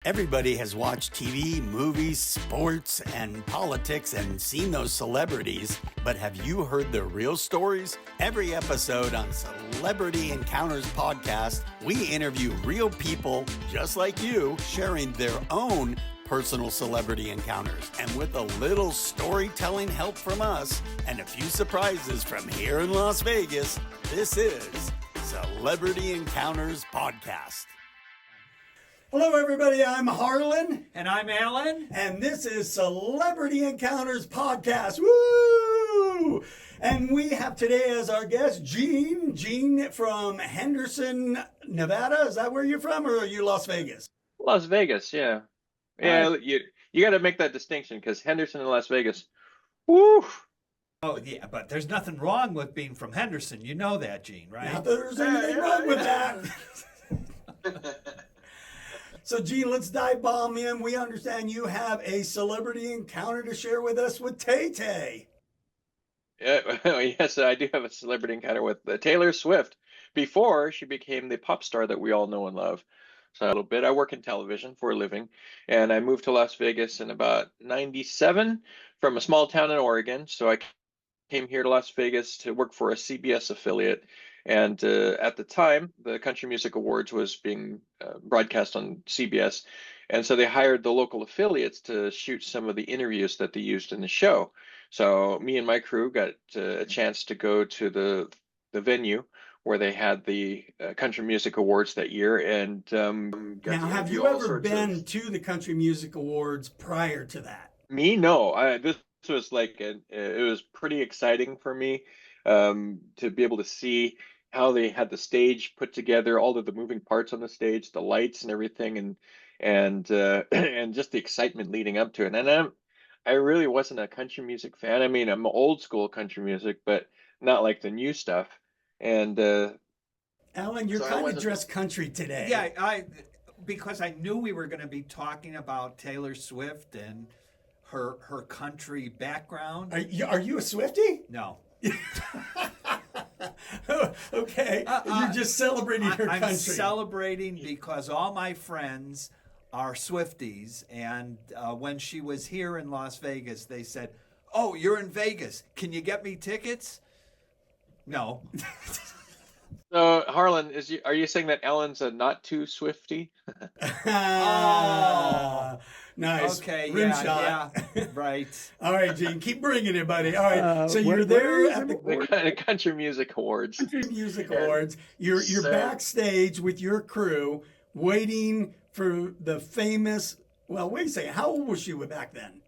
Everybody has watched TV, movies, sports, and politics and seen those celebrities, but have you heard their real stories? Every episode on Celebrity Encounters podcast, we interview real people just like you sharing their own personal celebrity encounters. And with a little storytelling help from us and a few surprises from here in Las Vegas, this is Celebrity Encounters Podcast. Hello, everybody. I'm Harlan. And I'm Alan. And this is Celebrity Encounters Podcast. Woo! And we have today as our guest, Gene. Gene from Henderson, Nevada. Is that where you're from, or are you Las Vegas? Las Vegas, yeah. Yeah, you got to make that distinction because Henderson and Las Vegas, woo! Oh, yeah, but there's nothing wrong with being from Henderson. You know that, Gene, right? Not that there's anything wrong with that. So, Gene, let's dive bomb in. We understand you have a celebrity encounter to share with us with Tay-Tay. Yeah, yes, I do have a celebrity encounter with Taylor Swift before she became the pop star that we all know and love. So a little bit. I work in television for a living, and I moved to Las Vegas in about 97 from a small town in Oregon. So I came here to Las Vegas to work for a CBS affiliate. And at the time, the Country Music Awards was being broadcast on CBS. And so they hired the local affiliates to shoot some of the interviews that they used in the show. So me and my crew got a chance to go to the venue where they had the Country Music Awards that year. And now, have you ever been to the Country Music Awards prior to that? Me, no. This was like, it was pretty exciting for me to be able to see how they had the stage put together, all of the moving parts on the stage, the lights and everything, and just the excitement leading up to it. And I really wasn't a country music fan. I mean, I'm old school country music, but not like the new stuff. And Alan, you're kind of dressed country today. Yeah, because I knew we were going to be talking about Taylor Swift and her country background. Are you a Swiftie? No. Okay, you're just celebrating her country. I'm celebrating because all my friends are Swifties, and when she was here in Las Vegas, they said, "Oh, you're in Vegas. Can you get me tickets?" No. So, Harlan, are you saying that Alan's a not too Swiftie? Oh, nice. Okay, Rim shot. yeah, right. All right, Gene, keep bringing it, buddy. All right, so you're there at the Country Music Awards. Country Music Awards. You're backstage with your crew, waiting for the famous. Well, wait a second. How old was she back then?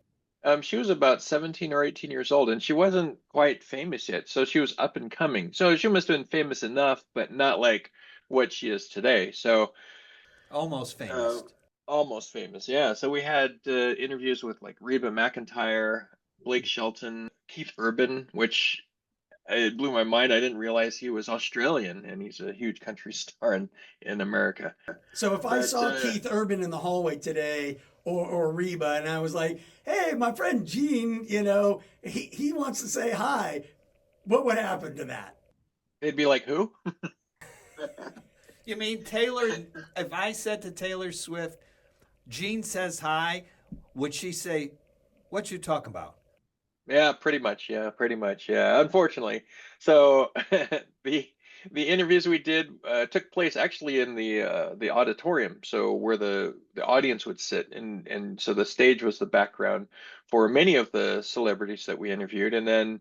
She was about 17 or 18 years old, and she wasn't quite famous yet, so she was up and coming. So she must have been famous enough, but not like what she is today. So almost famous. Almost famous, yeah. So we had interviews with like Reba McEntire, Blake Shelton, Keith Urban, which it blew my mind. I didn't realize he was Australian, and he's a huge country star in America. So if I saw Keith Urban in the hallway today, or Reba, and I was like, "Hey, my friend Gene, he wants to say hi," what would happen to that? They'd be like, "Who?" You mean Taylor? If I said to Taylor Swift, Gene says hi, would she say, "What you talking about?" Yeah, pretty much. Yeah, pretty much. Yeah, unfortunately. So the interviews we did took place actually in the auditorium, so where the audience would sit, and so the stage was the background for many of the celebrities that we interviewed. And then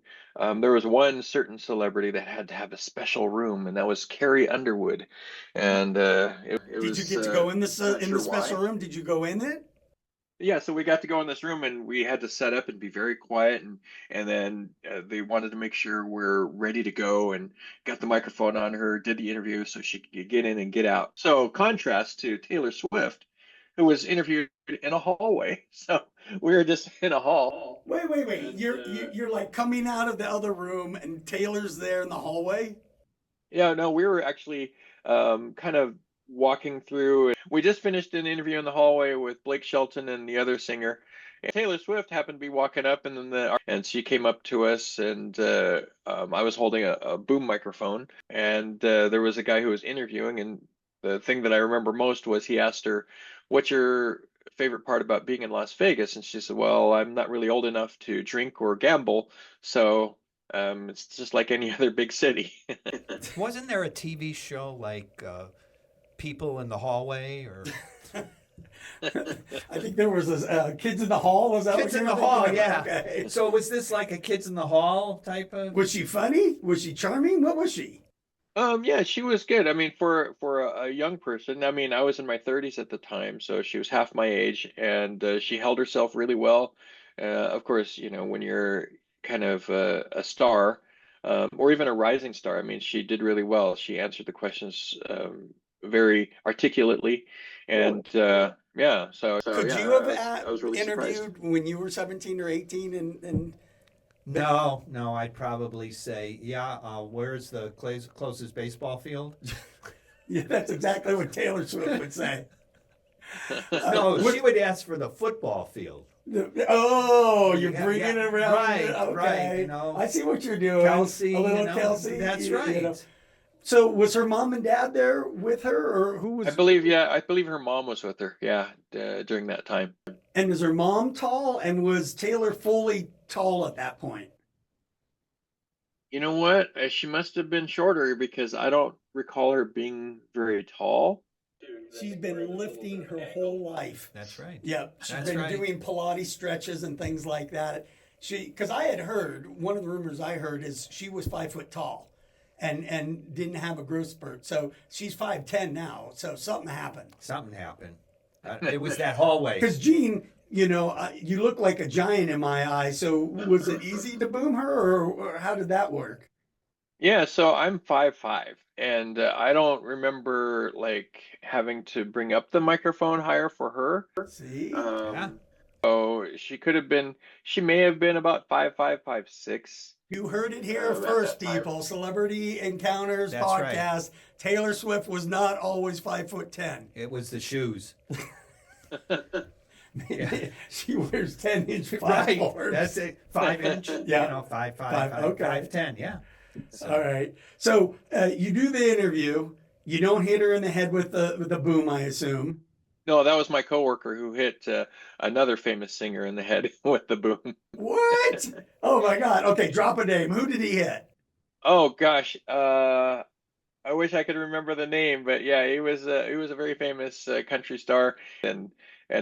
there was one certain celebrity that had to have a special room, and that was Carrie Underwood. And did you get to go in the special room? Did you go in it? Yeah, so we got to go in this room, and we had to set up and be very quiet, and then they wanted to make sure we're ready to go, and got the microphone on her, did the interview so she could get in and get out. So contrast to Taylor Swift, who was interviewed in a hallway. So we were just in a hall. Wait. And, you're like coming out of the other room, and Taylor's there in the hallway? Yeah, no, we were actually kind of walking through. We just finished an interview in the hallway with Blake Shelton and the other singer. And Taylor Swift happened to be walking up, and she came up to us, and I was holding a boom microphone, and there was a guy who was interviewing, and the thing that I remember most was he asked her what's your favorite part about being in Las Vegas? And she said, well, I'm not really old enough to drink or gamble, so it's just like any other big city. Wasn't there a TV show like People in the Hallway or I think there was a Kids in the Hall. Was that Kids what in you the were Hall? thinking of? Yeah. Okay. So was this like a Kids in the Hall type of? Was she funny? Was she charming? What was she? Yeah, she was good. I mean, for a young person, I mean, I was in my 30s at the time, so she was half my age, and she held herself really well. Of course, when you're kind of a star, or even a rising star, I mean, she did really well. She answered the questions very articulately, and yeah, so Could yeah, you have I was really surprised. interviewed when you were 17 or 18 and No, I'd probably say, yeah. Where's the closest baseball field? yeah, that's exactly what Taylor Swift would say. No, she would ask for the football field. Oh, you're Yeah, bringing yeah. it around. Right, Okay. right, I see what you're doing. Kelsey, a little Kelsey. That's right. So was her mom and dad there with her, or who was? I believe, yeah, I believe her mom was with her, yeah, during that time. And was her mom tall? And was Taylor fully tall at that point? You know what? She must have been shorter because I don't recall her being very tall. She's been lifting her whole life. That's right. Yep, she's That's been right. doing Pilates stretches and things like that. Because I had heard, one of the rumors I heard is she was 5 foot tall, and didn't have a growth spurt. So she's 5'10" now. So something happened. Something happened. It was that hallway. Because Gene, you look like a giant in my eyes. So was it easy to boom her, or how did that work? Yeah, so I'm 5'5", and I don't remember like having to bring up the microphone higher for her. See, Yeah. So she may have been about 5'5", 5'6". you heard it here Around first, that time. people. Celebrity Encounters That's right. podcast. Taylor Swift was not always 5'10". It was the shoes. She wears 10-inch Right. platforms. That's it. 5 inch. Yeah. 5'5", Okay. 5'10". Yeah. So, All right. So you do the interview. You don't hit her in the head with the boom, I assume. No, that was my coworker who hit another famous singer in the head with the boom. What? Oh my God. Okay, drop a name. Who did he hit? Oh gosh, I wish I could remember the name, but yeah, he was a very famous country star, and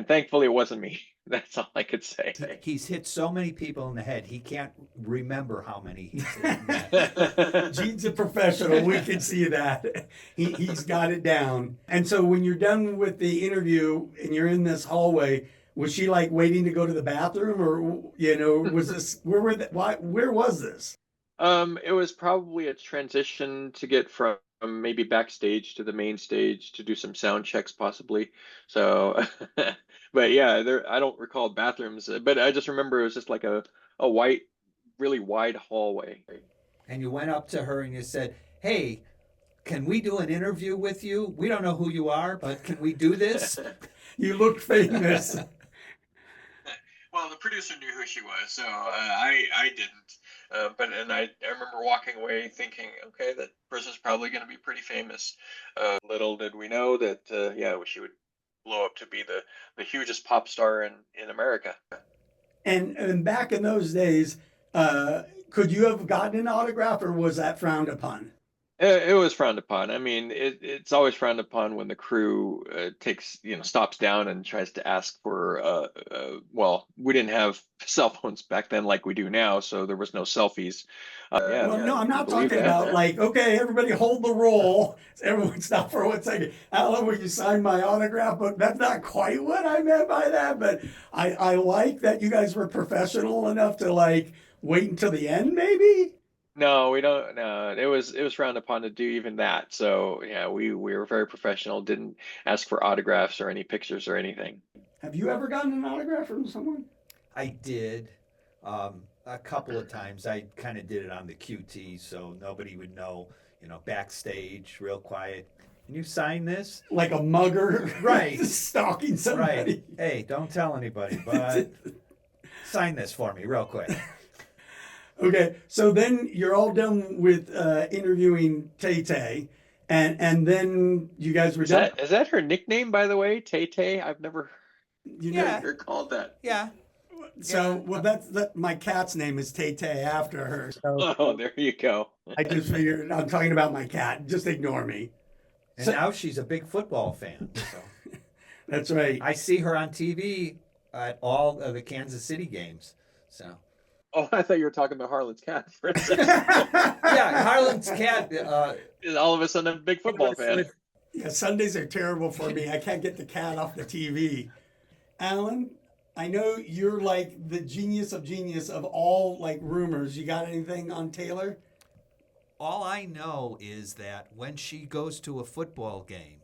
thankfully it wasn't me. That's all I could say. he's hit so many people in the head, he can't remember how many he's hit in the head. Gene's a professional. We can see that. He's got it down. And so when you're done with the interview and you're in this hallway, was she like waiting to go to the bathroom, or was this where was this? It was probably a transition to get from maybe backstage to the main stage to do some sound checks possibly. So, but yeah, I don't recall bathrooms, but I just remember it was just like a white, really wide hallway. And you went up to her and you said, "Hey, can we do an interview with you? We don't know who you are, but can we do this?" You look famous. Well, the producer knew who she was, so I didn't. But I remember walking away thinking, okay, that person's probably going to be pretty famous. Little did we know that, yeah, she would blow up to be the hugest pop star in America. And back in those days, could you have gotten an autograph, or was that frowned upon? It was frowned upon. I mean, it's always frowned upon when the crew stops down and tries to ask for, well, we didn't have cell phones back then like we do now, so there was no selfies. Yeah, Well, no, I'm not believe talking that. about like, okay, everybody hold the roll. Everyone stop for 1 second. Alan, will you sign my autograph book? That's not quite what I meant by that, but I like that you guys were professional enough to like wait until the end, maybe? No, we don't. No, it was frowned upon to do even that. So yeah, we were very professional. Didn't ask for autographs or any pictures or anything. Have you ever gotten an autograph from someone? I did a couple of times. I kind of did it on the QT, so nobody would know. Backstage, real quiet. Can you sign this? Like a mugger, Right. stalking somebody. Right. Hey, don't tell anybody, but sign this for me, real quick. Okay, so then you're all done with interviewing Tay Tay, And then you guys were done. Is that her nickname, by the way? Tay Tay? I've never You know, Yeah. heard called that. Yeah. so well, that's that. My cat's name is Tay Tay after her. So Oh, there you go. I just figured I'm talking about my cat. Just ignore me. And now she's a big football fan. So That's right. I see her on TV at all of the Kansas City games. So Oh, I thought you were talking about Harlan's cat for a second. yeah, Harlan's cat. All of a sudden, I'm a big football fan. Yeah, Sundays are terrible for me. I can't get the cat off the TV. Alan, I know you're like the genius of all like rumors. You got anything on Taylor? All I know is that when she goes to a football game,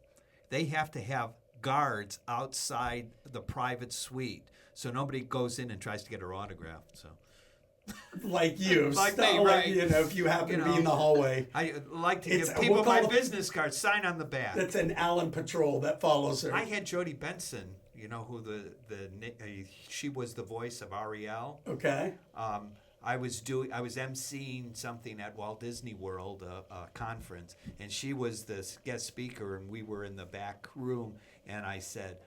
they have to have guards outside the private suite, so nobody goes in and tries to get her autograph. So, Like you, Like Stuff me, right. You know, if you happen You to be know. in the hallway, I like to It's- give people we'll call my it- business card, sign on the back. that's an Alan patrol that follows her. I had Jodie Benson, you know who she was the voice of Ariel. Okay. I was emceeing something at Walt Disney World, a conference, and she was the guest speaker, and we were in the back room, and I said,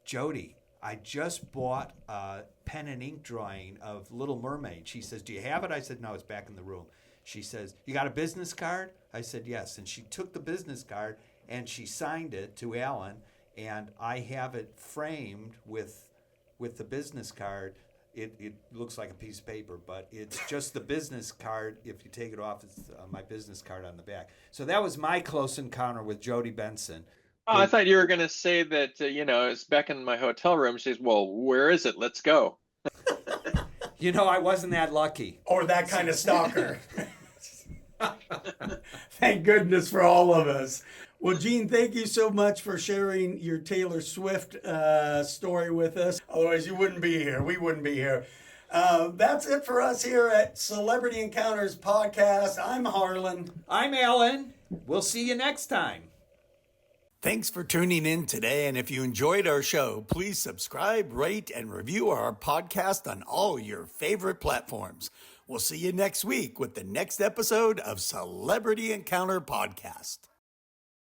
Jodie, I just bought a pen and ink drawing of Little Mermaid. She says, do you have it? I said, no, it's back in the room. She says, you got a business card? I said, yes. And she took the business card and she signed it to Alan, and I have it framed with the business card. It looks like a piece of paper, but it's just the business card. If you take it off, it's my business card on the back. So that was my close encounter with Jodie Benson. Oh, I thought you were going to say that, it's back in my hotel room. She says, well, where is it? Let's go. You know, I wasn't that lucky. Or that kind of stalker. Thank goodness for all of us. Well, Gene, thank you so much for sharing your Taylor Swift story with us. Otherwise, you wouldn't be here. We wouldn't be here. That's it for us here at Celebrity Encounters Podcast. I'm Harlan. I'm Alan. We'll see you next time. Thanks for tuning in today. And if you enjoyed our show, please subscribe, rate, and review our podcast on all your favorite platforms. We'll see you next week with the next episode of Celebrity Encounter Podcast.